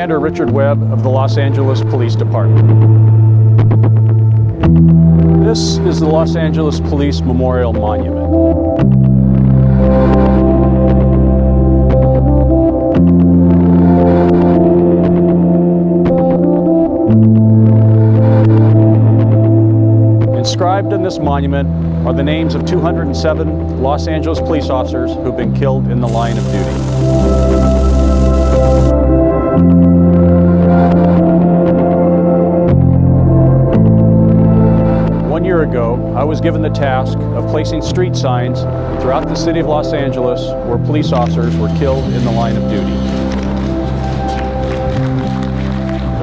Commander Richard Webb of the Los Angeles Police Department. This is the Los Angeles Police Memorial Monument. Inscribed in this monument are the names of 207 Los Angeles police officers who've been killed in the line of duty. 1 year ago, I was given the task of placing street signs throughout the city of Los Angeles where police officers were killed in the line of duty.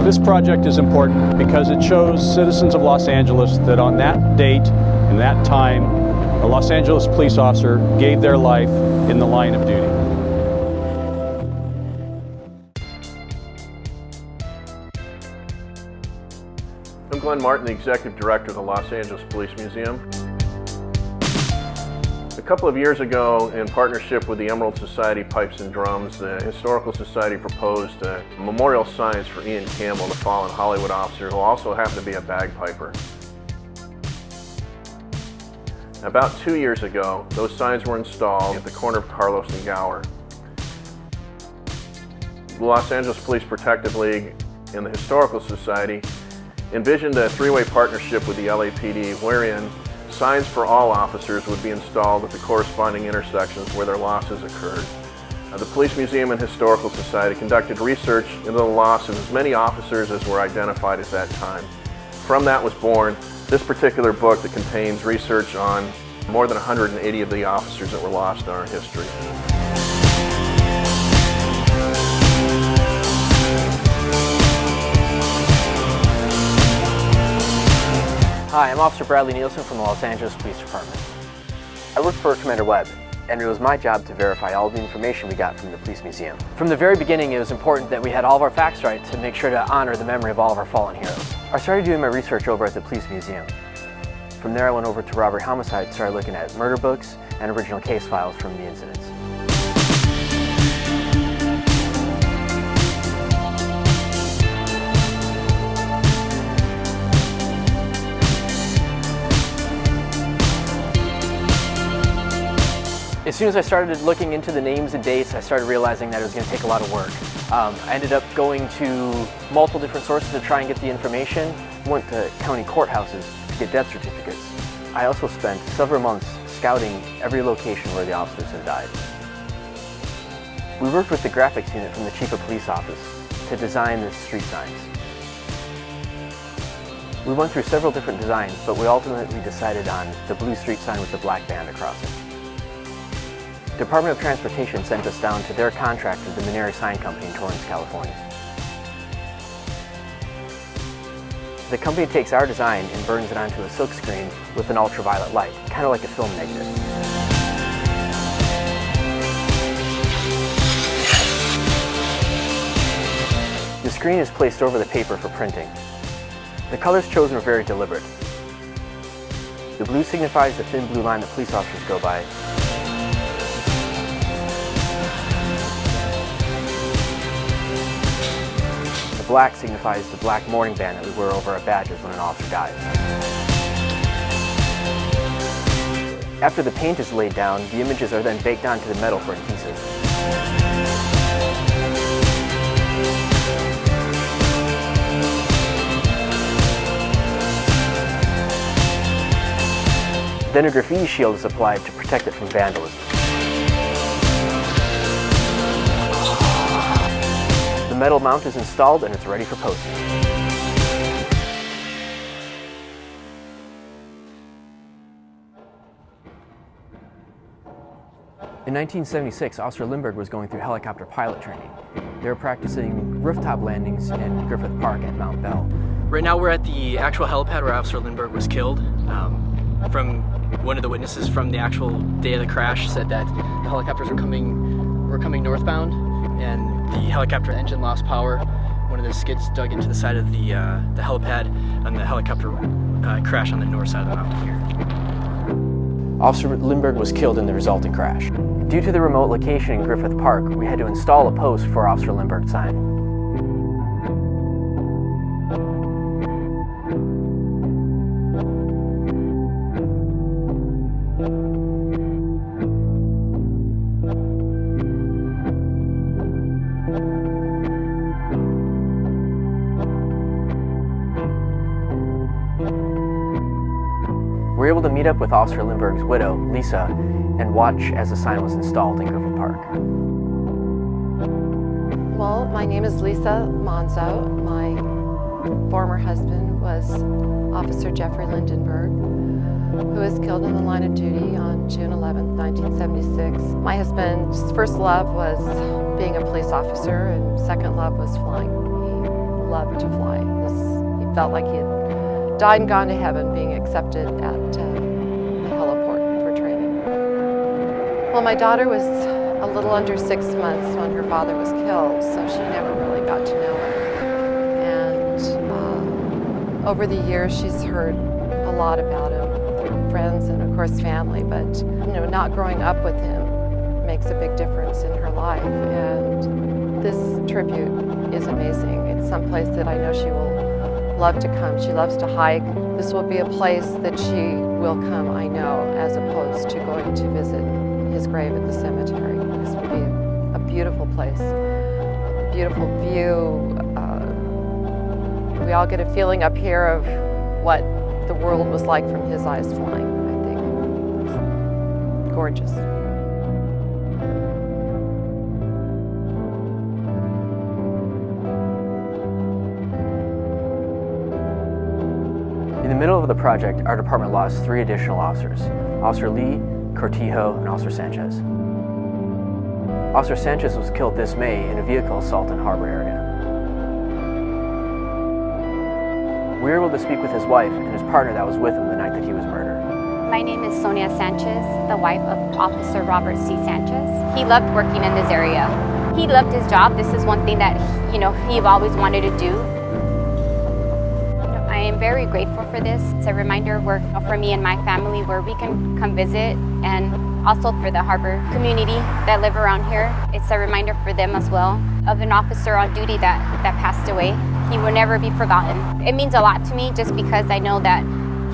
This project is important because it shows citizens of Los Angeles that on that date and that time, a Los Angeles police officer gave their life in the line of duty. I'm Glenn Martin, the Executive Director of the Los Angeles Police Museum. A couple of years ago, in partnership with the Emerald Society Pipes and Drums, the Historical Society proposed memorial signs for Ian Campbell, the fallen Hollywood officer who also happened to be a bagpiper. About 2 years ago, those signs were installed at the corner of Carlos and Gower. The Los Angeles Police Protective League and the Historical Society envisioned a three-way partnership with the LAPD wherein signs for all officers would be installed at the corresponding intersections where their losses occurred. The Police Museum and Historical Society conducted research into the loss of as many officers as were identified at that time. From that was born this particular book that contains research on more than 180 of the officers that were lost in our history. Hi, I'm Officer Bradley Nielsen from the Los Angeles Police Department. I work for Commander Webb, and it was my job to verify all the information we got from the Police Museum. From the very beginning, it was important that we had all of our facts right to make sure to honor the memory of all of our fallen heroes. I started doing my research over at the Police Museum. From there, I went over to robbery homicide and started looking at murder books and original case files from the incidents. As soon as I started looking into the names and dates, I started realizing that it was going to take a lot of work. I ended up going to multiple different sources to try and get the information. Went to county courthouses to get death certificates. I also spent several months scouting every location where the officers had died. We worked with the graphics unit from the Chief of Police Office to design the street signs. We went through several different designs, but we ultimately decided on the blue street sign with the black band across it. The Department of Transportation sent us down to their contractor, the Maneri Sign Company in Torrance, California. The company takes our design and burns it onto a silk screen with an ultraviolet light, kind of like a film negative. The screen is placed over the paper for printing. The colors chosen were very deliberate. The blue signifies the thin blue line that police officers go by. The black signifies the black mourning band that we wear over our badges when an officer dies. After the paint is laid down, the images are then baked onto the metal for adhesive. Then a graffiti shield is applied to protect it from vandalism. The metal mount is installed and it's ready for posting. In 1976, Officer Lindbergh was going through helicopter pilot training. They were practicing rooftop landings in Griffith Park at Mount Bell. Right now we're at the actual helipad where Officer Lindbergh was killed. From one of the witnesses from the actual day of the crash said that the helicopters were coming northbound, and the helicopter engine lost power. One of the skids dug into the side of the helipad, and the helicopter crashed on the north side of the mountain here. Officer Lindbergh was killed in the resulting crash. Due to the remote location in Griffith Park, we had to install a post for Officer Lindbergh's sign. to meet up with Officer Lindbergh's widow, Lisa, and watch as the sign was installed in Griffith Park. Well, my name is Lisa Monzo. My former husband was Officer Jeffrey Lindenberg, who was killed in the line of duty on June 11, 1976. My husband's first love was being a police officer, and second love was flying. He loved to fly. He felt like he had died and gone to heaven being accepted at the heliport for training. Well, my daughter was a little under 6 months when her father was killed, so she never really got to know him. And over the years, she's heard a lot about him through friends and, of course, family. But not growing up with him makes a big difference in her life. And this tribute is amazing. It's someplace that I know she will love to come. She loves to hike. This will be a place that she will come, I know, as opposed to going to visit his grave at the cemetery. This will be a beautiful place, a beautiful view. We all get a feeling up here of what the world was like from his eyes flying, I think. It's gorgeous. In the middle of the project, our department lost 3 additional officers: Officer Lee, Cortijo, and Officer Sanchez. Officer Sanchez was killed this May in a vehicle assault in Harbor area. We were able to speak with his wife and his partner that was with him the night that he was murdered. My name is Sonia Sanchez, the wife of Officer Robert C. Sanchez. He loved working in this area. He loved his job. This is one thing that he always wanted to do. I am very grateful for this. It's a reminder for me and my family where we can come visit, and also for the Harbor community that live around here. It's a reminder for them as well of an officer on duty that passed away. He will never be forgotten. It means a lot to me just because I know that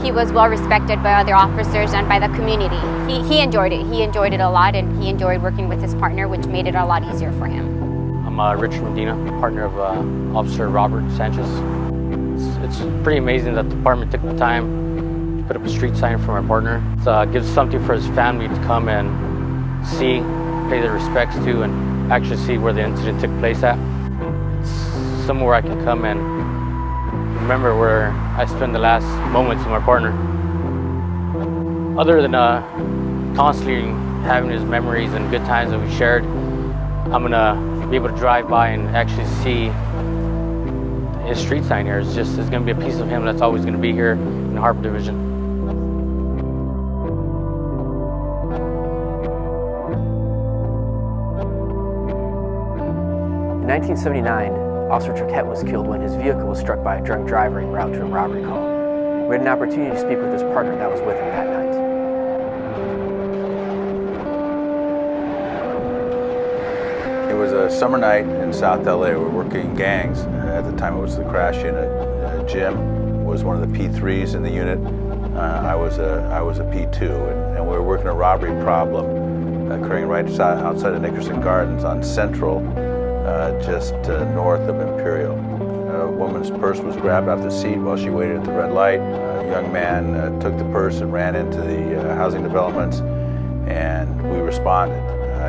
he was well respected by other officers and by the community. He enjoyed it. He enjoyed it a lot, and he enjoyed working with his partner, which made it a lot easier for him. I'm Richard Medina, partner of Officer Robert Sanchez. It's pretty amazing that the department took the time to put up a street sign for my partner. It gives something for his family to come and see, pay their respects to, and actually see where the incident took place at. It's somewhere I can come and remember where I spent the last moments with my partner. Other than constantly having his memories and good times that we shared, I'm gonna be able to drive by and actually see his street sign here. It's gonna be a piece of him that's always gonna be here in the Harbor Division. In 1979, Officer Triquette was killed when his vehicle was struck by a drunk driver en route to a robbery call. We had an opportunity to speak with his partner that was with him that night. It was a summer night in South LA. We were working gangs. At the time it was the crash unit. Jim was one of the P3s in the unit. I was a P2, and we were working a robbery problem occurring right outside of Nickerson Gardens on Central, just north of Imperial. A woman's purse was grabbed off the seat while she waited at the red light. A young man took the purse and ran into the housing developments, and we responded.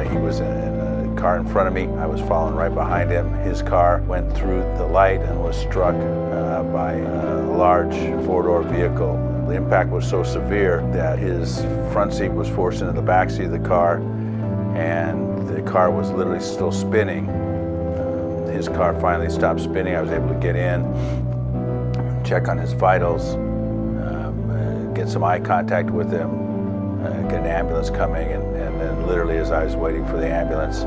He was in a car in front of me. I was following right behind him. His car went through the light and was struck by a large four-door vehicle. The impact was so severe that his front seat was forced into the back seat of the car, and the car was literally still spinning. His car finally stopped spinning. I was able to get in, check on his vitals, get some eye contact with him, get an ambulance coming, and then literally as I was waiting for the ambulance,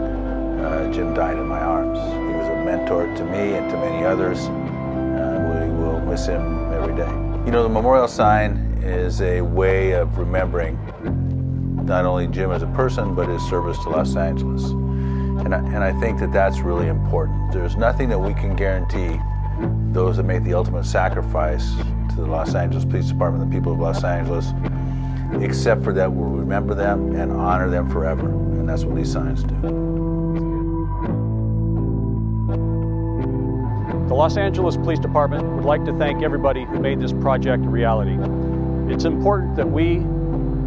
Jim died in my arms. He was a mentor to me and to many others. We will miss him every day. You know, the memorial sign is a way of remembering not only Jim as a person, but his service to Los Angeles. And I think that that's really important. There's nothing that we can guarantee those that make the ultimate sacrifice to the Los Angeles Police Department, the people of Los Angeles, except for that we'll remember them and honor them forever. And that's what these signs do. The Los Angeles Police Department would like to thank everybody who made this project a reality. It's important that we,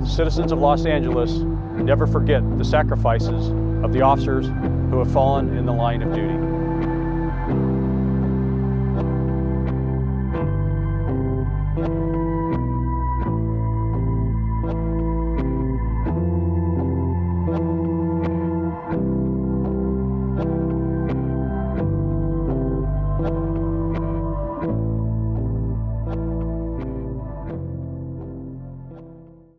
citizens of Los Angeles, never forget the sacrifices of the officers who have fallen in the line of duty.